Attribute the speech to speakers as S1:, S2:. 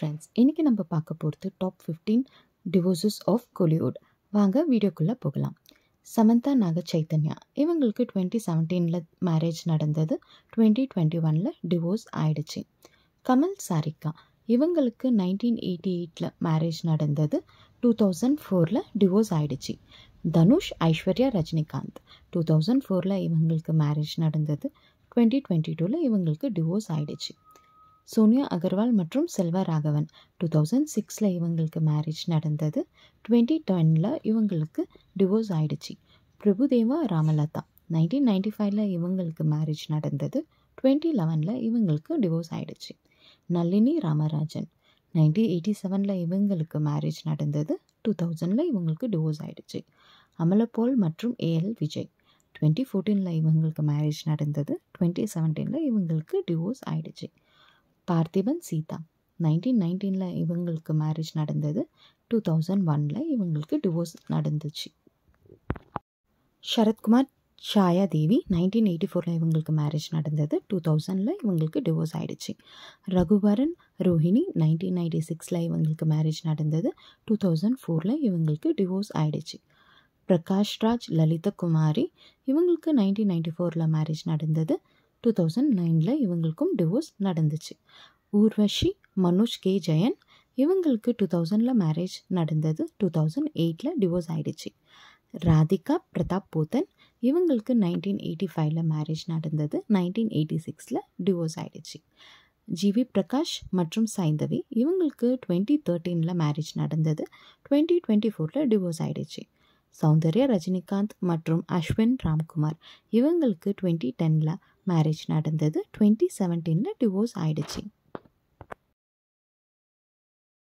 S1: Friends, இன்றைக்கி நம்ம பார்க்க போகிறது டாப் 15 டிவோர்ஸஸ் ஆஃப் கோலிவுட். வாங்க வீடியோக்குள்ளே போகலாம். சமந்தா நாக சைத்தன்யா இவங்களுக்கு 2017 மேரேஜ் நடந்தது. 2021 டிவோர்ஸ் ஆயிடுச்சு. கமல் சாரிகா இவங்களுக்கு 1988 மேரேஜ் நடந்தது. 2004 டிவோர்ஸ் ஆயிடுச்சு. தனுஷ் ஐஸ்வர்யா ரஜினிகாந்த் 2004 இவங்களுக்கு மேரேஜ் நடந்தது. 2022 இவங்களுக்கு டிவோர்ஸ் ஆயிடுச்சு. சோனியா அகர்வால் மற்றும் செல்வா ராகவன் 2006 இவங்களுக்கு மேரேஜ் நடந்தது. 2010 இவங்களுக்கு டிவோர்ஸ் ஆயிடுச்சு. பிரபுதேவா ராமலதா 1995 இவங்களுக்கு மேரேஜ் நடந்தது. 2011 இவங்களுக்கு டிவோர்ஸ் ஆயிடுச்சு. நளினி ராமராஜன் 1987 இவங்களுக்கு மேரேஜ் நடந்தது. 2000 இவங்களுக்கு டிவோர்ஸ் ஆயிடுச்சு. அமலபால் மற்றும் ஏஎல் விஜய் 2014 இவங்களுக்கு மேரேஜ் நடந்தது. 2017 இவங்களுக்கு டிவோர்ஸ் ஆயிடுச்சு. பார்த்திபன் சீதா 1919 இவங்களுக்கு மேரேஜ் நடந்தது. 2001 இவங்களுக்கு டிவோர்ஸ் நடந்துச்சு. சரத்குமார் ஷாயா தேவி 1984 இவங்களுக்கு மேரேஜ் நடந்தது. 2000 இவங்களுக்கு டிவோர்ஸ் ஆயிடுச்சு. ரகுவரன் ரோஹிணி 1996 இவங்களுக்கு மேரேஜ் நடந்தது. 2004 இவங்களுக்கு டிவோர்ஸ் ஆயிடுச்சு. பிரகாஷ் ராஜ் லலிதா குமாரி இவங்களுக்கு 1994 மேரேஜ் நடந்தது. 2009 இவங்களுக்கும் டிவோர்ஸ் நடந்துச்சு. ஊர்வஷி மனோஜ் கே ஜெயன் இவங்களுக்கு 2000 மேரேஜ் நடந்தது. 2008 டிவோர்ஸ் ஆயிடுச்சு. ராதிகா பிரதாப் போத்தன் இவங்களுக்கு 1985 மேரேஜ் நடந்தது. 1986 டிவோர்ஸ் ஆயிடுச்சு. ஜிவி பிரகாஷ் மற்றும் சைந்தவி இவங்களுக்கு 2013 மேரேஜ் நடந்தது. 2024 டிவோர்ஸ் ஆயிடுச்சு. சௌந்தர்யா ரஜினிகாந்த் மற்றும் அஸ்வின் ராம்குமார் இவங்களுக்கு 2010 மேரேஜ் நடந்தது. 2017 டிவோர்ஸ் ஆயிடுச்சு.